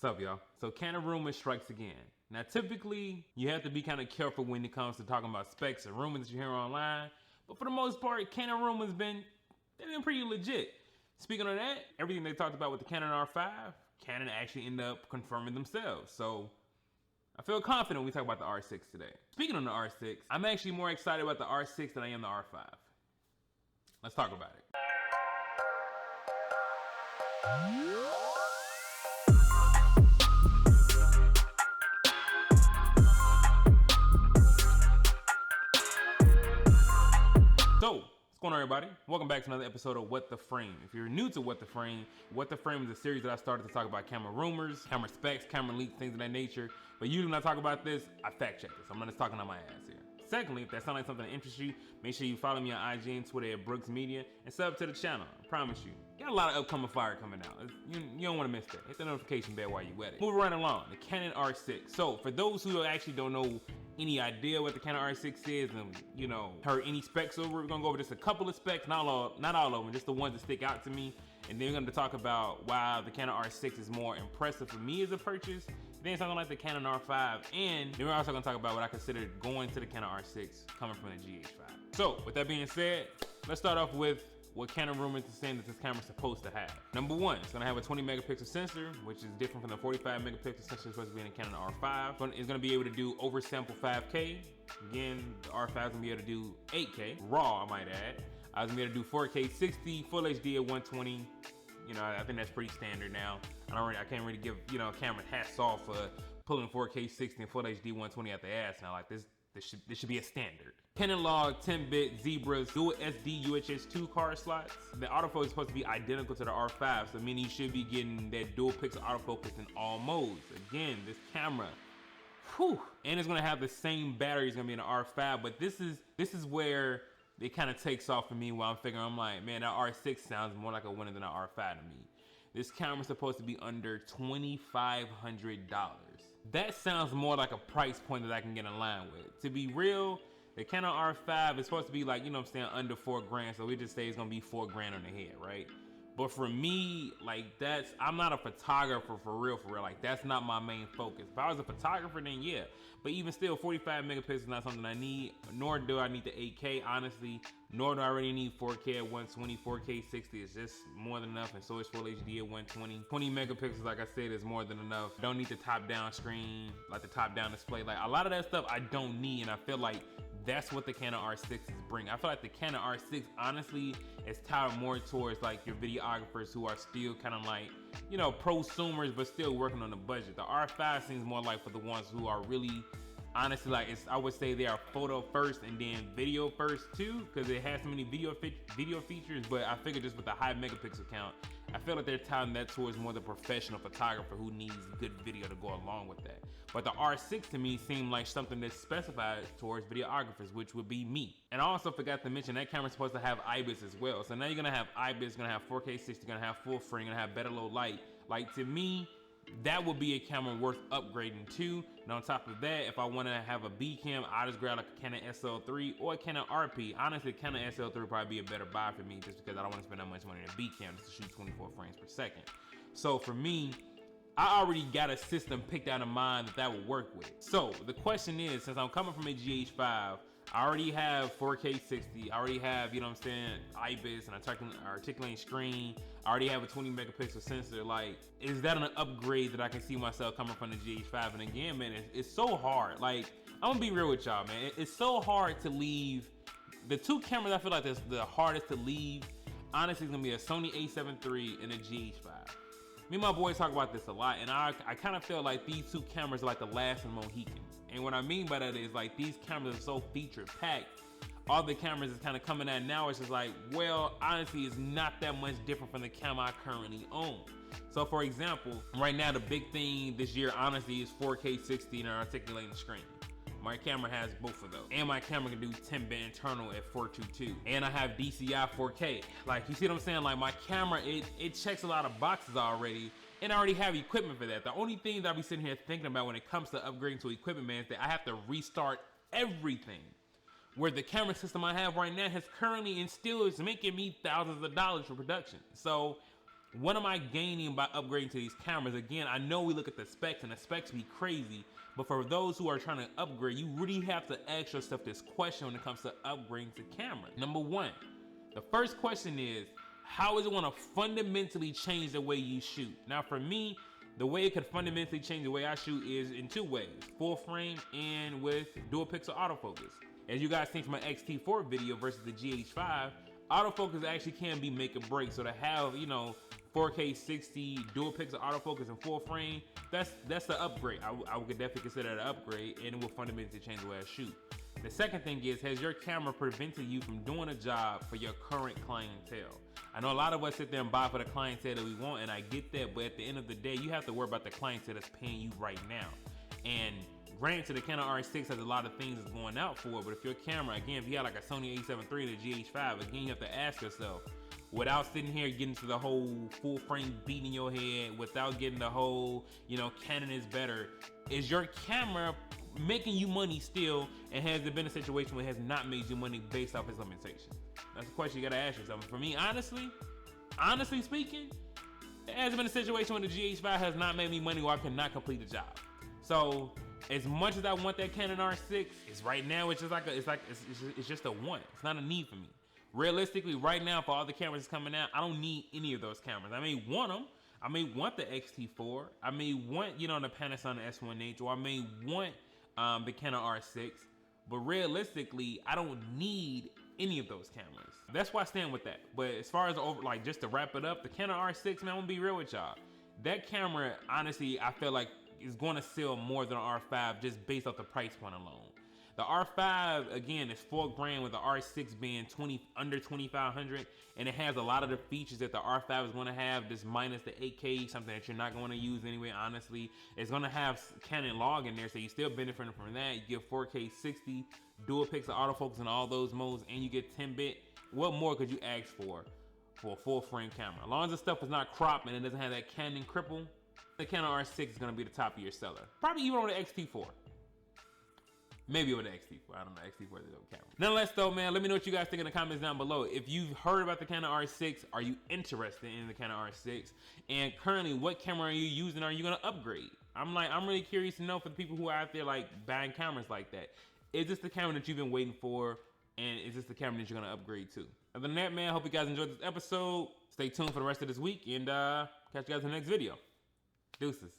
What's up, y'all? So Canon rumor strikes again. Now, typically, you have to be kind of careful when it comes to talking about specs and rumors that you hear online. But for the most part, Canon rumors they've been pretty legit. Speaking of that, everything they talked about with the Canon R5, Canon actually ended up confirming themselves. So I feel confident when we talk about the R6 today. Speaking of the R6, I'm actually more excited about the R6 than I am the R5. Let's talk about it. So, what's going on, everybody? Welcome back to another episode of What the Frame. If you're new to What the Frame is a series that I started to talk about camera rumors, camera specs, camera leaks, things of that nature. But usually when I talk about this, I fact check this. I'm not just talking on my ass here. Secondly, if that sounds like something that interests you, make sure you follow me on IG and Twitter at Brookssmedia and sub to the channel. I promise you, got a lot of upcoming fire coming out. You don't want to miss that. Hit the notification bell while you at it. Moving right along, the Canon R6. So for those who actually don't know any idea what the Canon R6 is and heard any specs over, we're gonna go over just a couple of specs, not all of them, just the ones that stick out to me. And then we're gonna talk about why the Canon R6 is more impressive for me as a purchase. Then something like the Canon R5, and then we're also gonna talk about what I consider going to the Canon R6 coming from the GH5. So with that being said, let's start off with what Canon rumors is saying that this camera's supposed to have. Number one, it's gonna have a 20 megapixel sensor, which is different from the 45 megapixel sensor supposed to be in the Canon R5. It's gonna be able to do oversample 5K. Again, the R5 is gonna be able to do 8K, raw I might add. I was gonna be able to do 4K 60, full HD at 120. I think that's pretty standard now. I can't really give a camera hats off for pulling 4K 60 and full HD 120 out the ass now. Like this should be a standard. Canon log 10-bit zebras, dual SD UHS 2 card slots. The autofocus is supposed to be identical to the R5, so meaning you should be getting that dual pixel autofocus in all modes. Again, this camera, whew, and it's gonna have the same battery it's gonna be in the R5, but this is where it kind of takes off for me while I'm like, man, that R6 sounds more like a winner than an R5 to me. This camera's supposed to be under $2,500. That sounds more like a price point that I can get in line with. To be real, the Canon R5 is supposed to be like, under 4 grand. So we just say it's gonna be 4 grand on the head, right? But for me, like I'm not a photographer for real. Like that's not my main focus. If I was a photographer, then yeah. But even still, 45 megapixels is not something I need, nor do I need the 8K, honestly. Nor do I really need 4K at 120, 4K 60 is just more than enough, and so is full HD at 120. 20 megapixels, like I said, is more than enough. Don't need the top-down screen, like the top-down display. Like a lot of that stuff I don't need, and I feel like that's what the Canon R6 is bringing. I feel like the Canon R6, honestly, is tied more towards like your videographers who are still kind of like, prosumers, but still working on the budget. The R5 seems more like for the ones who are really, honestly, like I would say they are photo first and then video first too, because it has so many video features. But I figure just with the high megapixel count, I feel like they're tying that towards more the professional photographer who needs good video to go along with that. But the R6 to me seemed like something that's specified towards videographers, which would be me. And I also forgot to mention that camera's supposed to have IBIS as well. So now you're gonna have IBIS, gonna have 4K 60, gonna have full frame, gonna have better low light. Like to me, that would be a camera worth upgrading to. And on top of that, if I want to have a B cam, I just grab like a Canon SL3 or a Canon RP. Honestly, Canon SL3 would probably be a better buy for me just because I don't want to spend that much money on a B cam just to shoot 24 frames per second. So for me, I already got a system picked out in mind that would work with. So the question is, since I'm coming from a GH5, I already have 4K 60, I already have, IBIS and articulating screen, I already have a 20 megapixel sensor. Like, is that an upgrade that I can see myself coming from the GH5? And again, man, it's so hard. Like, I'm gonna be real with y'all, man. It's so hard to leave. The two cameras I feel like that's the hardest to leave, honestly, is gonna be a Sony a7 III and a GH5. Me and my boys talk about this a lot, and I kind of feel like these two cameras are like the last of Mohicans. And what I mean by that is like these cameras are so feature packed. All the cameras is kind of coming out now. It's just like, well, honestly, it's not that much different from the camera I currently own. So for example, right now the big thing this year, honestly, is 4K 60 and an articulating screen. My camera has both of those. And my camera can do 10-bit internal at 422. And I have DCI 4K. Like, you see what I'm saying? Like, my camera, it checks a lot of boxes already. And I already have equipment for that. The only thing that I'll be sitting here thinking about when it comes to upgrading to equipment, man, is that I have to restart everything. Where the camera system I have right now has currently and still is making me thousands of dollars for production. So What am I gaining by upgrading to these cameras? Again, I know we look at the specs and the specs be crazy, but for those who are trying to upgrade, you really have to ask yourself this question when it comes to upgrading to camera. Number one, the first question is, how is it gonna fundamentally change the way you shoot? Now for me, the way it could fundamentally change the way I shoot is in two ways: full frame and with dual pixel autofocus. As you guys seen from my XT4 video versus the GH5, autofocus actually can be make or break. So to have, 4K 60 dual pixel autofocus and full frame, that's the upgrade. I would definitely consider that an upgrade, and it will fundamentally change the way I shoot. The second thing is, has your camera prevented you from doing a job for your current clientele? I know a lot of us sit there and buy for the clientele that we want, and I get that, but at the end of the day, you have to worry about the clientele that's paying you right now. And granted, the Canon R6 has a lot of things it's going out for, but if your camera, again, if you had like a Sony a7 III and a GH5, again, you have to ask yourself, without sitting here getting to the whole full frame beating your head, without getting the whole, Canon is better, is your camera making you money still, and has there been a situation where it has not made you money based off its limitations? That's a question you gotta ask yourself. And for me, honestly speaking, it hasn't been a situation where the GH5 has not made me money or I cannot complete the job. So as much as I want that Canon R6, it's right now, it's just a want. It's not a need for me. Realistically, right now, for all the cameras that's coming out, I don't need any of those cameras. I may want them. I may want the XT4. I may want, the Panasonic S1H, or I may want the Canon R6. But realistically, I don't need any of those cameras. That's why I stand with that. But as far as just to wrap it up, the Canon R6, man, I'm gonna be real with y'all. That camera, honestly, I feel like is going to sell more than an R5 just based off the price point alone. The R5, again, is $4,000 with the R6 being under $2,500, and it has a lot of the features that the R5 is going to have, just minus the 8K, something that you're not going to use anyway, honestly. It's going to have Canon log in there, so you still benefiting from that. You get 4K 60, dual pixel autofocus in all those modes, and you get 10-bit. What more could you ask for a full frame camera? As long as the stuff is not cropped and it doesn't have that Canon cripple, the Canon R6 is going to be the top of your seller. Probably even on the XT4. Maybe over the XT4. I don't know. XT4 is a dope camera. Nonetheless, though, man, let me know what you guys think in the comments down below. If you've heard about the Canon R6, are you interested in the Canon R6? And currently, what camera are you using? Are you going to upgrade? I'm really curious to know, for the people who are out there buying cameras like that. Is this the camera that you've been waiting for? And is this the camera that you're going to upgrade to? Other than that, man, I hope you guys enjoyed this episode. Stay tuned for the rest of this week, and catch you guys in the next video. Deuces.